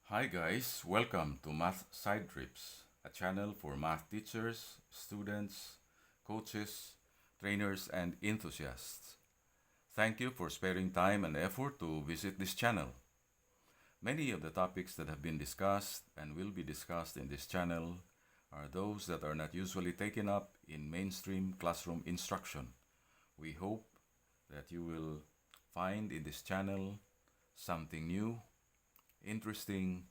Hi guys, welcome to Math Side Trips, a channel for math teachers, students, coaches, trainers, and enthusiasts. Thank you for sparing time and effort to visit this channel. Many of the topics that have been discussed and will be discussed in this channel are those that are not usually taken up in mainstream classroom instruction. We hope that you will find in this channel something new, interesting,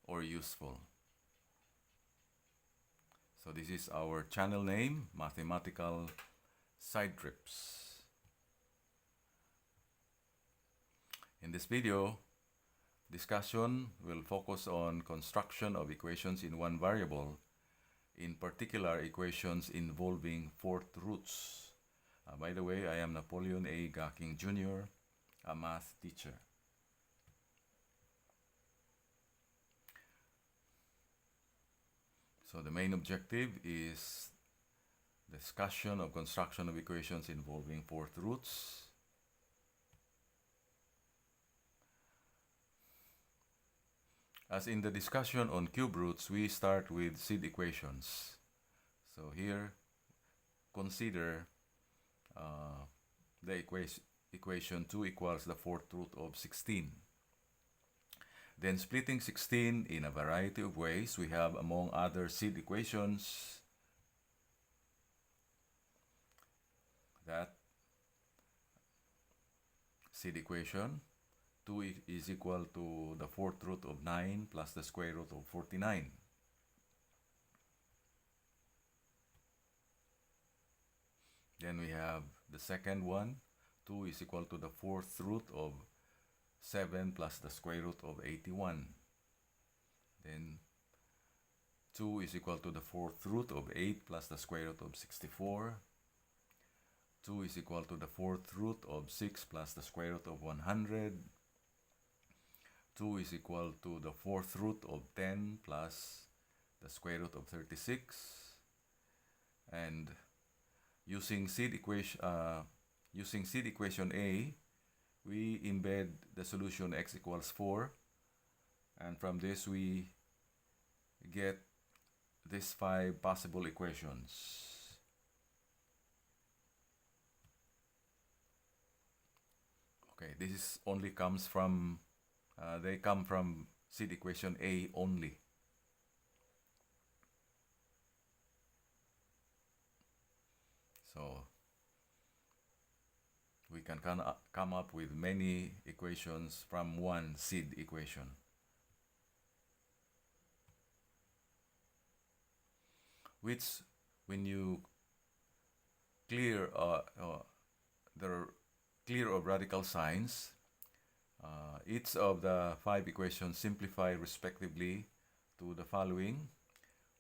or useful. So this is our channel name, Mathematical Side Trips. In this video, discussion will focus on construction of equations in one variable, in particular equations involving fourth roots. By the way, I am Napoleon A. Gaking Jr., a math teacher. So the main objective is discussion of construction of equations involving fourth roots. As in the discussion on cube roots, we start with seed equations. So here, consider the equation 2 equals the fourth root of 16. Then splitting 16 in a variety of ways, we have, among other seed equations, that seed equation 2 is equal to the fourth root of 9 plus the square root of 49. Then we have the second one, 2 is equal to the fourth root of 7 plus the square root of 81. Then 2 is equal to the fourth root of 8 plus the square root of 64. 2 is equal to the fourth root of 6 plus the square root of 100. 2 is equal to the fourth root of 10 plus the square root of 36. And using seed equation A, we embed the solution x equals 4, and from this we get these 5 possible equations. Okay, this is only comes from, they come from seed equation A only. So we can come up with many equations from one seed equation. Which, when you clear of radical signs, each of the 5 equations simplify respectively to the following.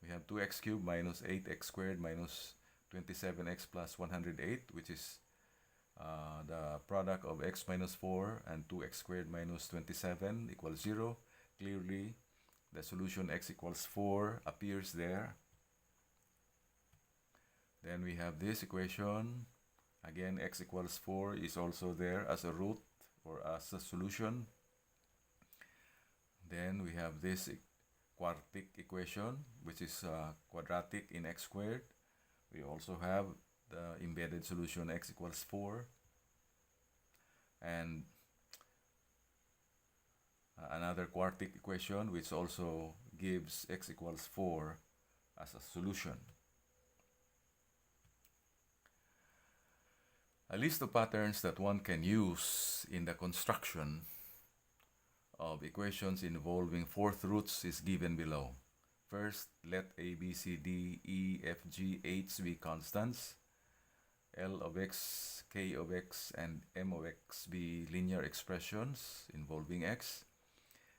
We have 2x cubed minus 8x squared minus 27x plus 108, which is the product of x minus 4 and 2x squared minus 27 equals 0. Clearly, the solution x equals 4 appears there. Then we have this equation. Again, x equals 4 is also there as a root or as a solution. Then we have this quartic equation, which is quadratic in x squared. We also have the embedded solution x equals 4. And another quartic equation which also gives x equals 4 as a solution. A list of patterns that one can use in the construction of equations involving fourth roots is given below. First, let a, b, c, d, e, f, g, h be constants. L of x, k of x, and m of x be linear expressions involving x.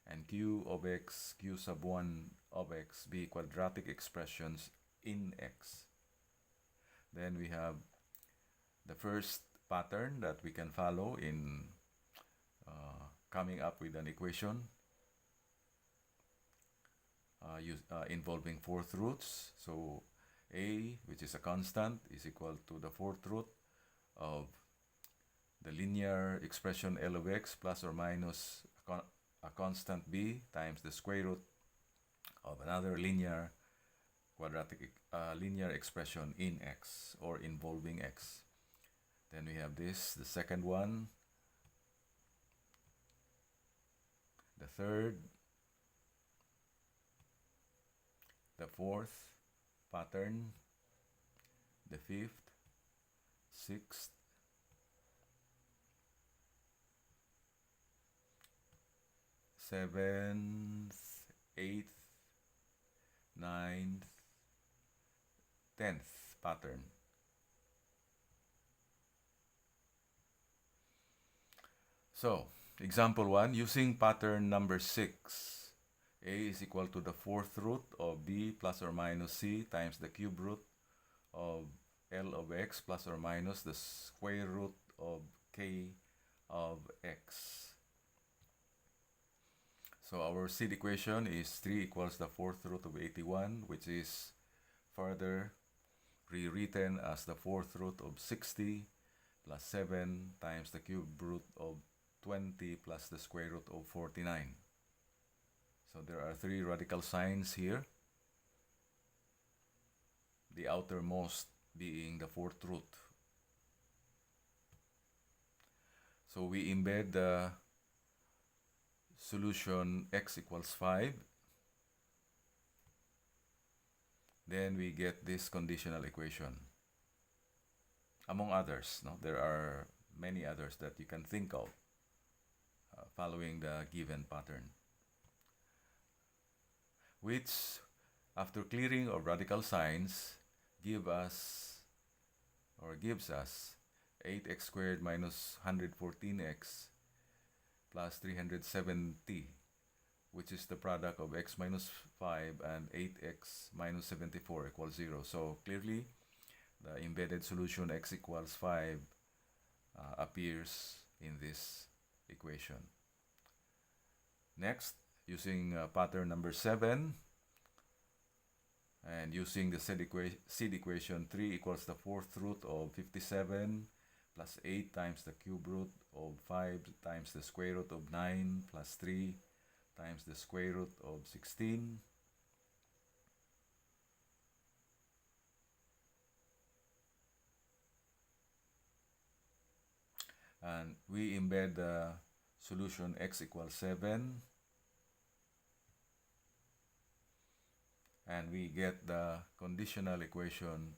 And q of x, q sub 1 of x be quadratic expressions in x. Then we have the first pattern that we can follow in coming up with an equation involving fourth roots. So a, which is a constant, is equal to the fourth root of the linear expression L of x plus or minus a constant b times the square root of another linear quadratic linear expression in x or involving x. Then we have this, the second one, the third, the fourth pattern, the fifth, sixth, seventh, eighth, ninth, 10th pattern. So, example 1, using pattern number 6, a is equal to the fourth root of b plus or minus c times the cube root of L of x plus or minus the square root of k of x. So our seed equation is 3 equals the fourth root of 81, which is further rewritten as the fourth root of 60 plus 7 times the cube root of 20 plus the square root of 49. So there are 3 radical signs here, the outermost being the fourth root. So we embed the solution x equals 5. Then we get this conditional equation. Among others, no? There are many others that you can think of following the given pattern, which, after clearing of radical signs, gives us 8x squared minus 114x plus 370, which is the product of x minus 5 and 8x minus 74 equals 0. So clearly, the embedded solution x equals 5 appears in this equation. Next, using pattern number 7, and using the seed equation 3 equals the fourth root of 57 plus 8 times the cube root of 5 times the square root of 9 plus 3 times the square root of 16. And we embed the solution x equals 7. And we get the conditional equation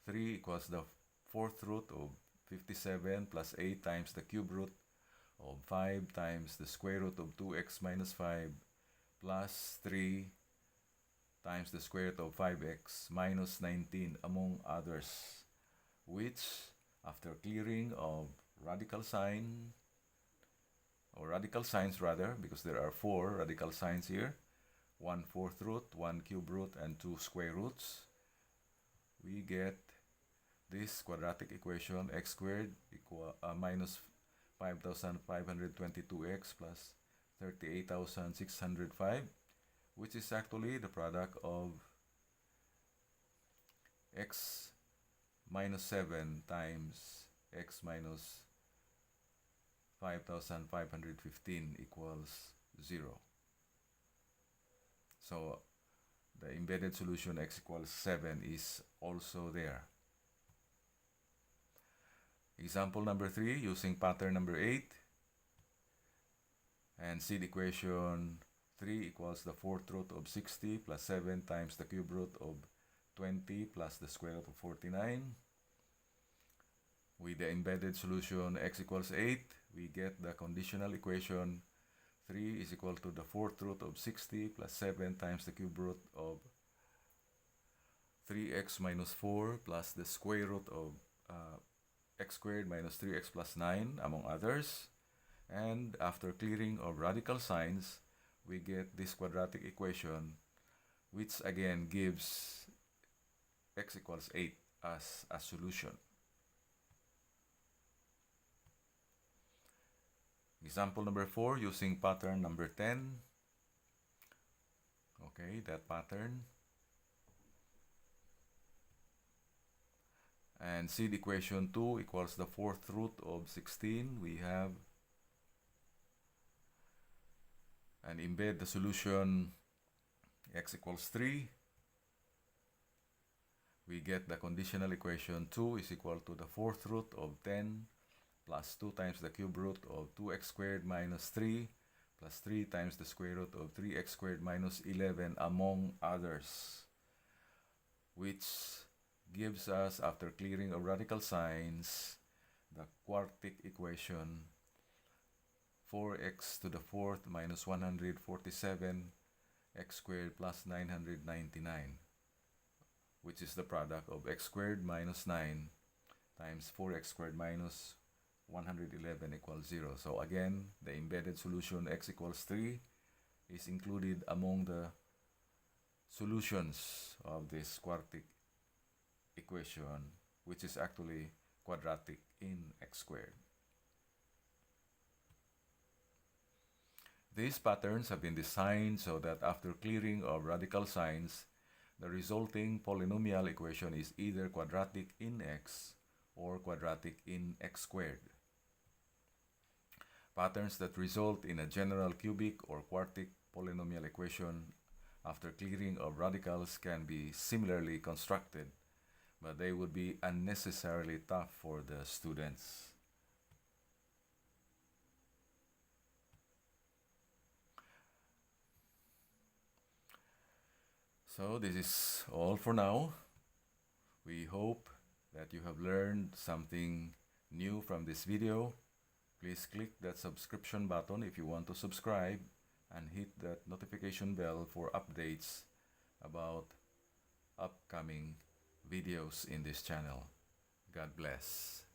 3 equals the fourth root of 57 plus 8 times the cube root of 5 times the square root of 2x minus 5 plus 3 times the square root of 5x minus 19, among others, which, after clearing of radical signs rather, because there are 4 radical signs here, 1 fourth root, 1 cube root, and 2 square roots, we get this quadratic equation x squared equal minus 5,522x plus 38,605, which is actually the product of x minus 7 times x minus 5,515 equals 0. So the embedded solution x equals 7 is also there. Example number 3, using pattern number 8, and seed equation 3 equals the fourth root of 60 plus 7 times the cube root of 20 plus the square root of 49. With the embedded solution x equals 8, we get the conditional equation 3 is equal to the fourth root of 60 plus 7 times the cube root of 3x minus 4 plus the square root of x squared minus 3x plus 9, among others. And after clearing of radical signs, we get this quadratic equation, which again gives x equals 8 as a solution. Example number 4, using pattern number 10. Okay, that pattern. And seed equation 2 equals the fourth root of 16. We have and embed the solution x equals 3, we get the conditional equation 2 is equal to the fourth root of 10 plus 2 times the cube root of 2x squared minus 3 plus 3 times the square root of 3x squared minus 11, among others, which gives us, after clearing of radical signs, the quartic equation 4x to the fourth minus 147 x squared plus 999, which is the product of x squared minus 9 times 4x squared minus 111 equals 0. So again, the embedded solution x equals 3 is included among the solutions of this quartic equation, which is actually quadratic in x squared. These patterns have been designed so that after clearing of radical signs, the resulting polynomial equation is either quadratic in x or quadratic in x squared. Patterns that result in a general cubic or quartic polynomial equation after clearing of radicals can be similarly constructed, but they would be unnecessarily tough for the students. So this is all for now. We hope that you have learned something new from this video. Please click that subscription button if you want to subscribe, and hit that notification bell for updates about upcoming videos in this channel. God bless.